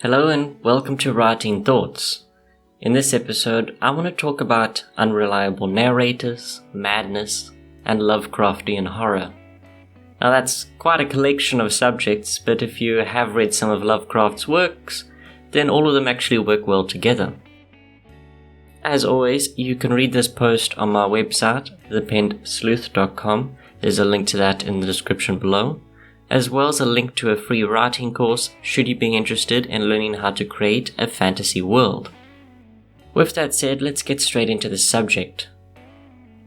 Hello and welcome to Writing Thoughts. In this episode, I want to talk about unreliable narrators, madness, and Lovecraftian horror. Now that's quite a collection of subjects, but if you have read some of Lovecraft's works, then all of them actually work well together. As always, you can read this post on my website, thepennedsleuth.com. There's a link to that in the description below, as well as a link to a free writing course should you be interested in learning how to create a fantasy world. With that said, let's get straight into the subject.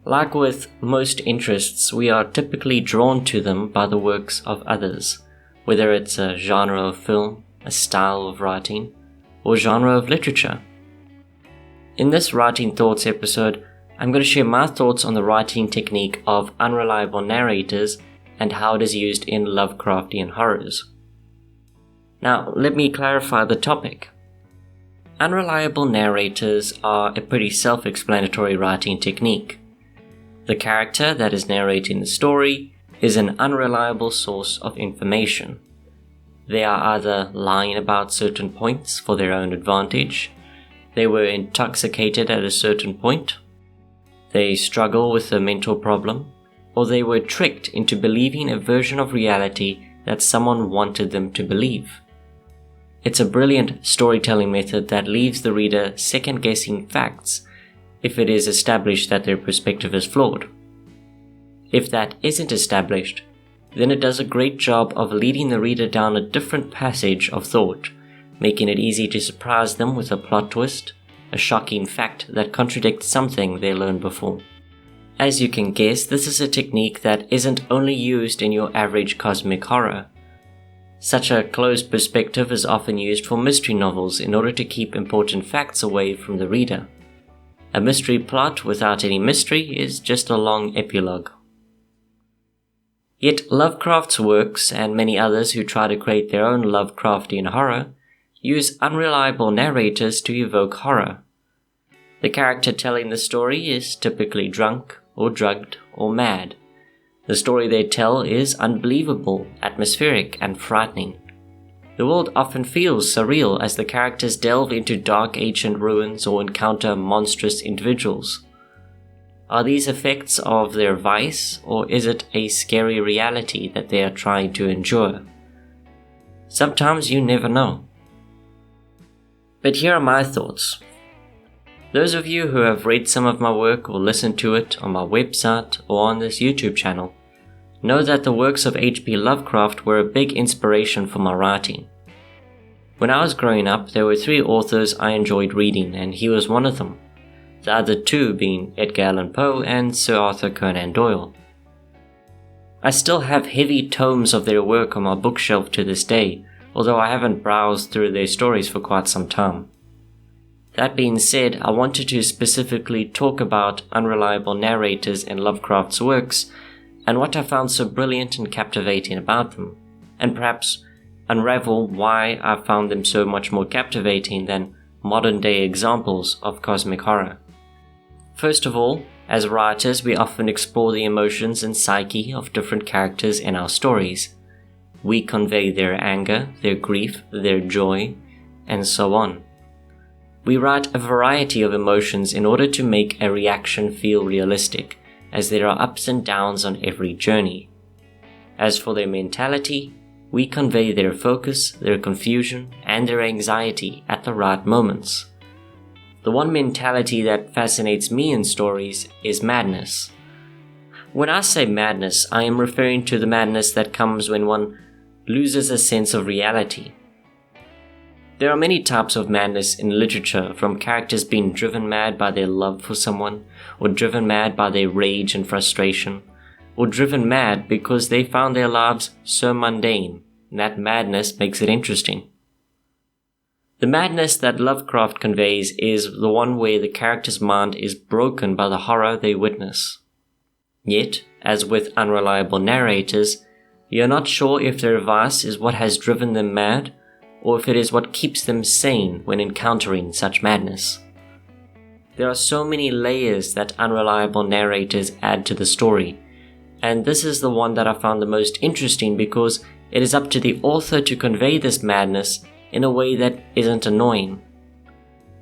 Like with most interests, we are typically drawn to them by the works of others, whether it's a genre of film, a style of writing, or genre of literature. In this Writing Thoughts episode, I'm going to share my thoughts on the writing technique of unreliable narrators and how it is used in Lovecraftian horrors. Now, let me clarify the topic. Unreliable narrators are a pretty self-explanatory writing technique. The character that is narrating the story is an unreliable source of information. They are either lying about certain points for their own advantage, they were intoxicated at a certain point, they struggle with a mental problem, or they were tricked into believing a version of reality that someone wanted them to believe. It's a brilliant storytelling method that leaves the reader second-guessing facts if it is established that their perspective is flawed. If that isn't established, then it does a great job of leading the reader down a different passage of thought, making it easy to surprise them with a plot twist, a shocking fact that contradicts something they learned before. As you can guess, this is a technique that isn't only used in your average cosmic horror. Such a closed perspective is often used for mystery novels in order to keep important facts away from the reader. A mystery plot without any mystery is just a long epilogue. Yet Lovecraft's works, and many others who try to create their own Lovecraftian horror, use unreliable narrators to evoke horror. The character telling the story is typically drunk, or drugged, or mad. The story they tell is unbelievable, atmospheric, and frightening. The world often feels surreal as the characters delve into dark ancient ruins or encounter monstrous individuals. Are these effects of their vice, or is it a scary reality that they are trying to endure? Sometimes you never know. But here are my thoughts. Those of you who have read some of my work or listened to it on my website or on this YouTube channel know that the works of H.P. Lovecraft were a big inspiration for my writing. When I was growing up, there were 3 authors I enjoyed reading, and he was one of them, the other 2 being Edgar Allan Poe and Sir Arthur Conan Doyle. I still have heavy tomes of their work on my bookshelf to this day, although I haven't browsed through their stories for quite some time. That being said, I wanted to specifically talk about unreliable narrators in Lovecraft's works and what I found so brilliant and captivating about them, and perhaps unravel why I found them so much more captivating than modern-day examples of cosmic horror. First of all, as writers, we often explore the emotions and psyche of different characters in our stories. We convey their anger, their grief, their joy, and so on. We write a variety of emotions in order to make a reaction feel realistic, as there are ups and downs on every journey. As for their mentality, we convey their focus, their confusion, and their anxiety at the right moments. The one mentality that fascinates me in stories is madness. When I say madness, I am referring to the madness that comes when one loses a sense of reality. There are many types of madness in literature, from characters being driven mad by their love for someone, or driven mad by their rage and frustration, or driven mad because they found their lives so mundane, and that madness makes it interesting. The madness that Lovecraft conveys is the one where the character's mind is broken by the horror they witness. Yet, as with unreliable narrators, you're not sure if their vice is what has driven them mad, or if it is what keeps them sane when encountering such madness. There are so many layers that unreliable narrators add to the story, and this is the one that I found the most interesting because it is up to the author to convey this madness in a way that isn't annoying.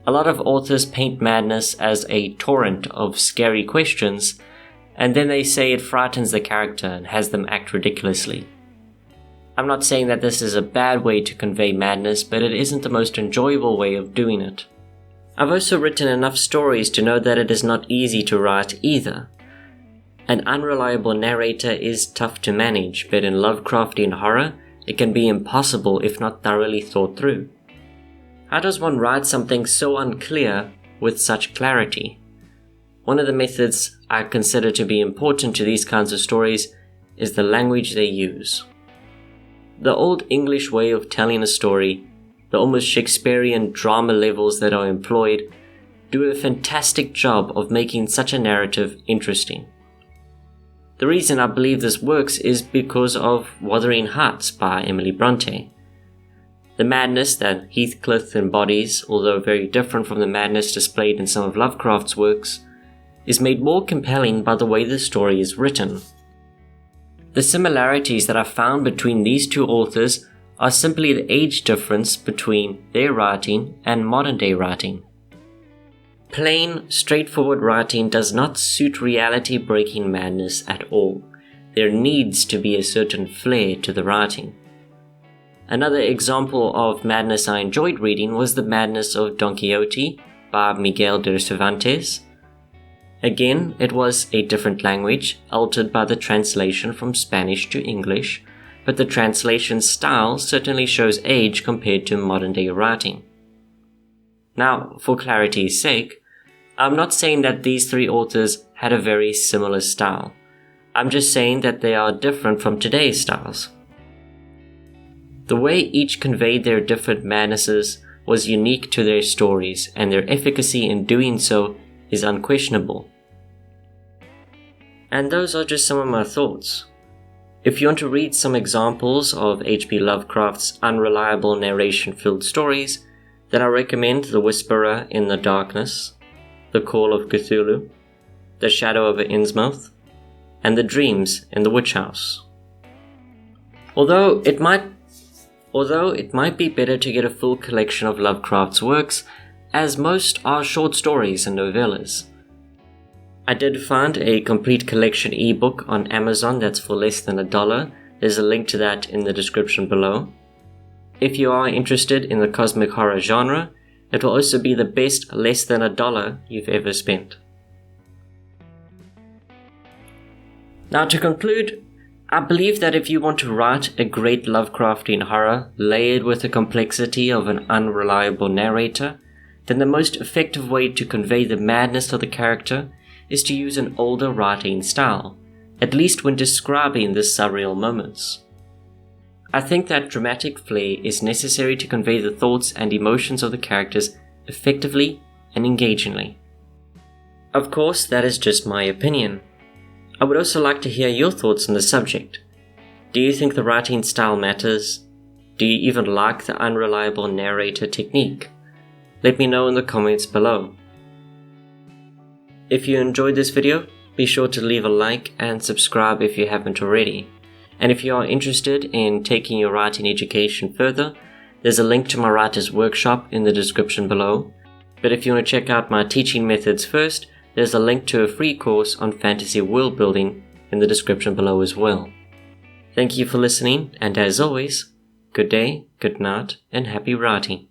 A lot of authors paint madness as a torrent of scary questions, and then they say it frightens the character and has them act ridiculously. I'm not saying that this is a bad way to convey madness, but it isn't the most enjoyable way of doing it. I've also written enough stories to know that it is not easy to write either. An unreliable narrator is tough to manage, but in Lovecraftian horror, it can be impossible if not thoroughly thought through. How does one write something so unclear with such clarity? One of the methods I consider to be important to these kinds of stories is the language they use. The Old English way of telling a story, the almost Shakespearean drama levels that are employed, do a fantastic job of making such a narrative interesting. The reason I believe this works is because of Wuthering Heights by Emily Bronte. The madness that Heathcliff embodies, although very different from the madness displayed in some of Lovecraft's works, is made more compelling by the way the story is written. The similarities that I found between these two authors are simply the age difference between their writing and modern-day writing. Plain, straightforward writing does not suit reality-breaking madness at all. There needs to be a certain flair to the writing. Another example of madness I enjoyed reading was The Madness of Don Quixote by Miguel de Cervantes. Again, it was a different language, altered by the translation from Spanish to English, but the translation style certainly shows age compared to modern-day writing. Now, for clarity's sake, I'm not saying that these three authors had a very similar style. I'm just saying that they are different from today's styles. The way each conveyed their different madnesses was unique to their stories, and their efficacy in doing so is unquestionable. And those are just some of my thoughts. If you want to read some examples of H.P. Lovecraft's unreliable narration-filled stories, then I recommend The Whisperer in the Darkness, The Call of Cthulhu, The Shadow of Innsmouth, and The Dreams in the Witch House. Although it might be better to get a full collection of Lovecraft's works, as most are short stories and novellas. I did find a complete collection ebook on Amazon that's for less than $1. There's a link to that in the description below. If you are interested in the cosmic horror genre, it will also be the best less than $1 you've ever spent. Now to conclude, I believe that if you want to write a great Lovecraftian horror layered with the complexity of an unreliable narrator, then the most effective way to convey the madness of the character is to use an older writing style, at least when describing the surreal moments. I think that dramatic flair is necessary to convey the thoughts and emotions of the characters effectively and engagingly. Of course, that is just my opinion. I would also like to hear your thoughts on the subject. Do you think the writing style matters? Do you even like the unreliable narrator technique? Let me know in the comments below. If you enjoyed this video, be sure to leave a like and subscribe if you haven't already. And if you are interested in taking your writing education further, there's a link to my writer's workshop in the description below. But if you want to check out my teaching methods first, there's a link to a free course on fantasy world building in the description below as well. Thank you for listening, and as always, good day, good night, and happy writing.